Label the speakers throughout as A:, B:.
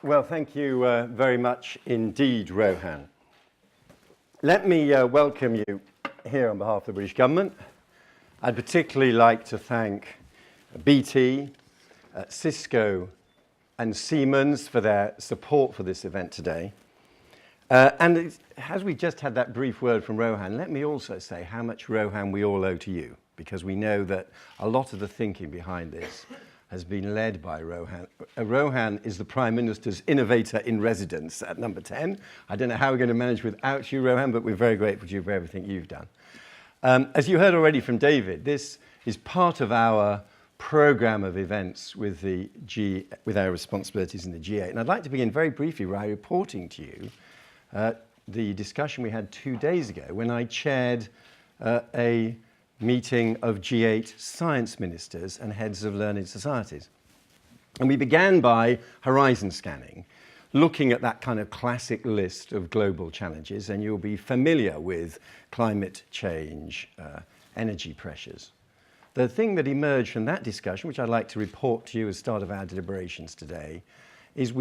A: Well, thank you very much indeed, Rohan. Let me welcome you here on behalf of the British Government. I'd particularly like to thank BT, Cisco and Siemens for their support for this event today. And as we just had that brief word from Rohan, let me also say how much, Rohan, we all owe to you, because we know that a lot of the thinking behind this has been led by Rohan. Rohan is the Prime Minister's Innovator in Residence at number 10. I don't know how we're going to manage without you, Rohan, but we're very grateful to you for everything you've done. As you heard already from David, this is part of our program of events with our responsibilities in the G8. And I'd like to begin very briefly by reporting to you the discussion we had 2 days ago when I chaired a meeting of G8 science ministers and heads of learned societies. And we began by horizon scanning, looking at that kind of classic list of global challenges, and you'll be familiar with climate change, energy pressures. The thing that emerged from that discussion, which I'd like to report to you as start of our deliberations today, is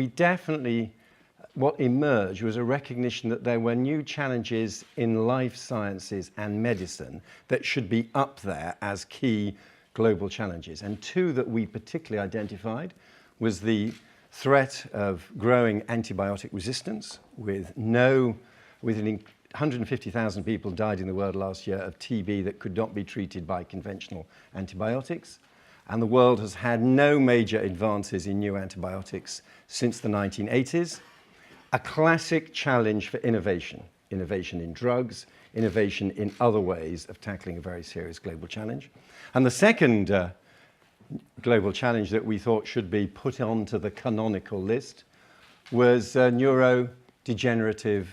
A: what emerged was a recognition that there were new challenges in life sciences and medicine that should be up there as key global challenges. And two that we particularly identified was the threat of growing antibiotic resistance, with 150,000 people died in the world last year of TB that could not be treated by conventional antibiotics. And the world has had no major advances in new antibiotics since the 1980s. A classic challenge for innovation in drugs, innovation in other ways of tackling a very serious global challenge. And the second global challenge that we thought should be put onto the canonical list was neurodegenerative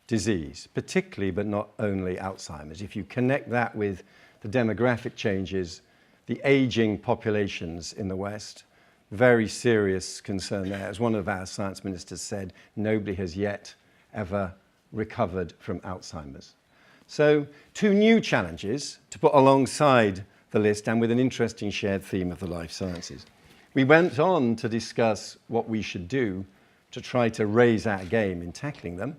A: disease, particularly but not only Alzheimer's. If you connect that with the demographic changes, the aging populations in the West, very serious concern there. As one of our science ministers said, nobody has yet ever recovered from Alzheimer's. So 2 new challenges to put alongside the list, and with an interesting shared theme of the life sciences. We went on to discuss what we should do to try to raise our game in tackling them.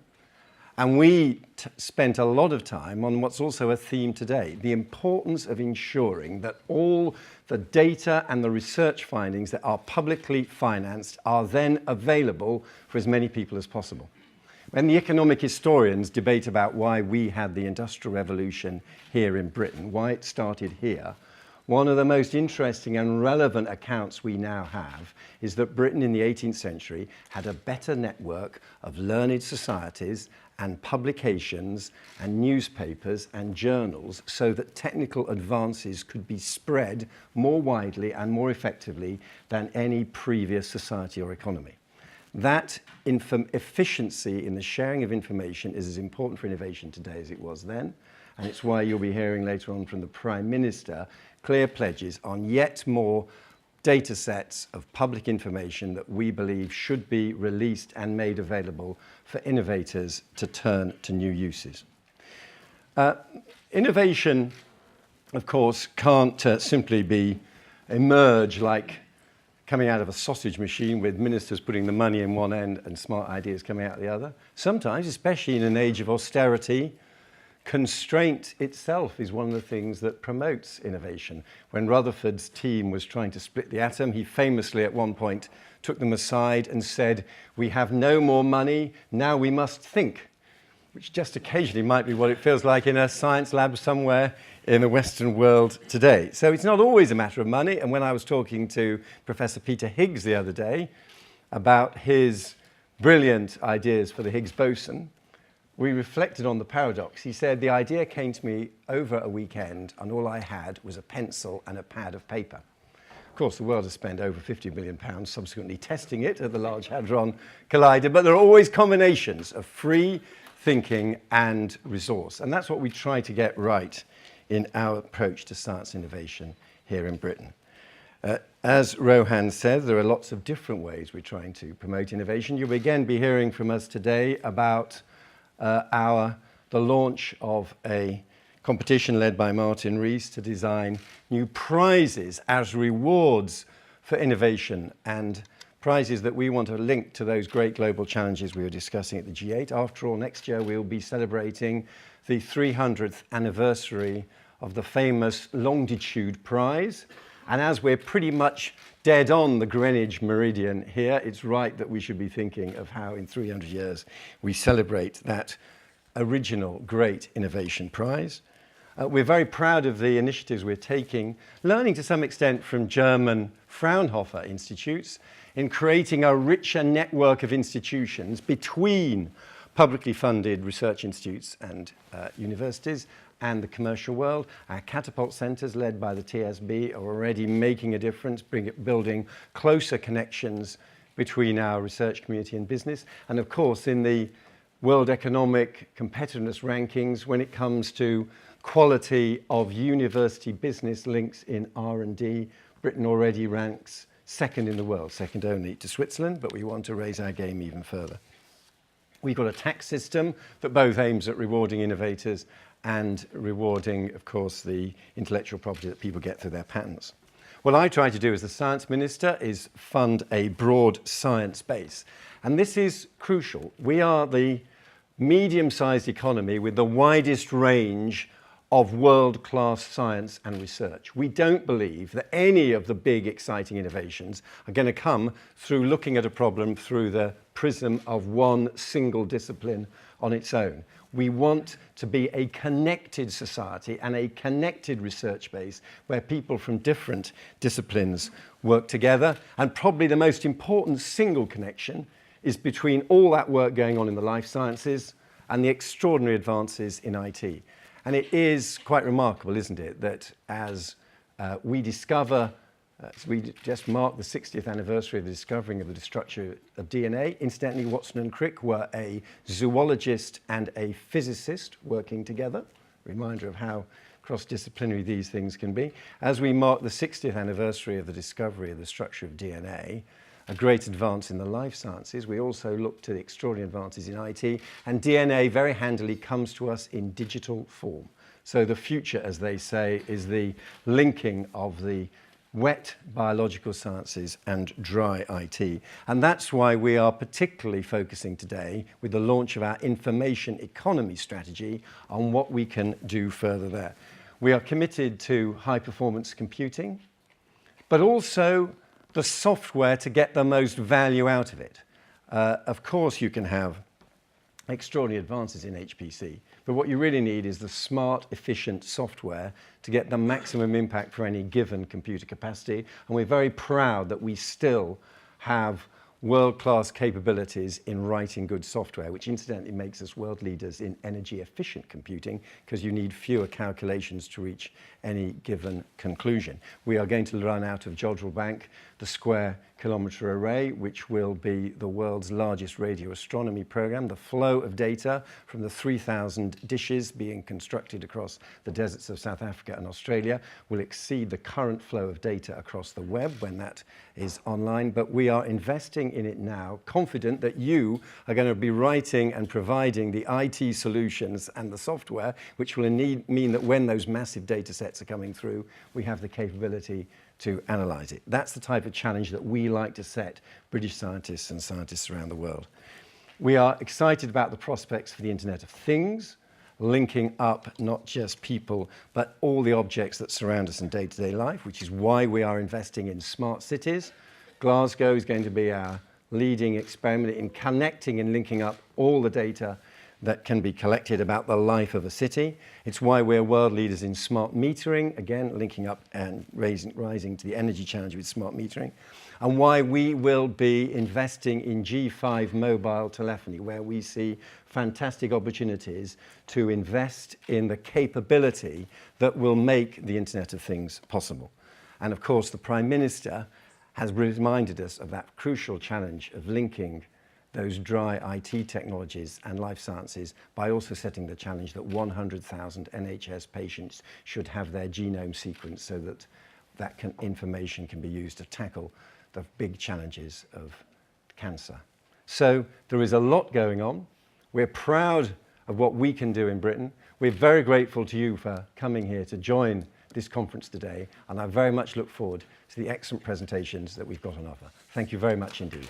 A: And we spent a lot of time on what's also a theme today, the importance of ensuring that all the data and the research findings that are publicly financed are then available for as many people as possible. When the economic historians debate about why we had the Industrial Revolution here in Britain, why it started here, one of the most interesting and relevant accounts we now have is that Britain in the 18th century had a better network of learned societies and publications and newspapers and journals so that technical advances could be spread more widely and more effectively than any previous society or economy. That efficiency in the sharing of information is as important for innovation today as it was then, and it's why you'll be hearing later on from the Prime Minister clear pledges on yet more data sets of public information that we believe should be released and made available for innovators to turn to new uses. Innovation, of course, can't simply emerge like coming out of a sausage machine with ministers putting the money in one end and smart ideas coming out the other. Sometimes, especially in an age of austerity, constraint itself is one of the things that promotes innovation. When Rutherford's team was trying to split the atom, he famously at one point took them aside and said, "We have no more money, now we must think," which just occasionally might be what it feels like in a science lab somewhere in the Western world today. So it's not always a matter of money, and when I was talking to Professor Peter Higgs the other day about his brilliant ideas for the Higgs boson, we reflected on the paradox. He said, the idea came to me over a weekend and all I had was a pencil and a pad of paper. Of course, the world has spent over £50 million subsequently testing it at the Large Hadron Collider, but there are always combinations of free thinking and resource. And that's what we try to get right in our approach to science innovation here in Britain. As Rohan said, there are lots of different ways we're trying to promote innovation. You'll again be hearing from us today about the launch of a competition led by Martin Rees to design new prizes as rewards for innovation, and prizes that we want to link to those great global challenges we were discussing at the G8. After all, next year we'll be celebrating the 300th anniversary of the famous Longitude Prize. And as we're pretty much dead on the Greenwich Meridian here, it's right that we should be thinking of how in 300 years we celebrate that original great innovation prize. We're very proud of the initiatives we're taking, learning to some extent from German Fraunhofer institutes in creating a richer network of institutions between publicly funded research institutes and universities and the commercial world. Our catapult centres, led by the TSB, are already making a difference, building closer connections between our research community and business. And of course, in the World Economic Competitiveness Rankings, when it comes to quality of university business links in R&D, Britain already ranks second in the world, second only to Switzerland, but we want to raise our game even further. We've got a tax system that both aims at rewarding innovators and rewarding, of course, the intellectual property that people get through their patents. What I try to do as the science minister is fund a broad science base. And this is crucial. We are the medium-sized economy with the widest range of world-class science and research. We don't believe that any of the big, exciting innovations are going to come through looking at a problem through the prism of one single discipline on its own. We want to be a connected society and a connected research base where people from different disciplines work together. And probably the most important single connection is between all that work going on in the life sciences and the extraordinary advances in IT. And it is quite remarkable, isn't it, that as we discover, we just marked the 60th anniversary of the discovering of the structure of DNA. Incidentally, Watson and Crick were a zoologist and a physicist working together. Reminder of how cross-disciplinary these things can be. As we mark the 60th anniversary of the discovery of the structure of DNA, a great advance in the life sciences, we also look to the extraordinary advances in IT, and DNA very handily comes to us in digital form. So the future, as they say, is the linking of the wet biological sciences and dry IT. And that's why we are particularly focusing today with the launch of our information economy strategy on what we can do further there. We are committed to high-performance computing, but also the software to get the most value out of it. Of course, you can have extraordinary advances in HPC, but what you really need is the smart, efficient software to get the maximum impact for any given computer capacity. And we're very proud that we still have world-class capabilities in writing good software, which incidentally makes us world leaders in energy-efficient computing, because you need fewer calculations to reach any given conclusion. We are going to run out of Jodrell Bank the Square Kilometre Array, which will be the world's largest radio astronomy program. The flow of data from the 3,000 dishes being constructed across the deserts of South Africa and Australia will exceed the current flow of data across the web when that is online. But we are investing in it now, confident that you are going to be writing and providing the IT solutions and the software, which will mean that when those massive data sets are coming through, we have the capability to analyze it. That's the type of challenge that we like to set British scientists and scientists around the world. We are excited about the prospects for the Internet of Things, linking up not just people, but all the objects that surround us in day-to-day life, which is why we are investing in smart cities. Glasgow is going to be our leading experiment in connecting and linking up all the data that can be collected about the life of a city. It's why we're world leaders in smart metering, again, linking up and rising to the energy challenge with smart metering, and why we will be investing in G5 mobile telephony, where we see fantastic opportunities to invest in the capability that will make the Internet of Things possible. And of course, the Prime Minister has reminded us of that crucial challenge of linking those dry IT technologies and life sciences by also setting the challenge that 100,000 NHS patients should have their genome sequenced so that information can be used to tackle the big challenges of cancer. So there is a lot going on. We're proud of what we can do in Britain. We're very grateful to you for coming here to join this conference today, and I very much look forward to the excellent presentations that we've got on offer. Thank you very much indeed.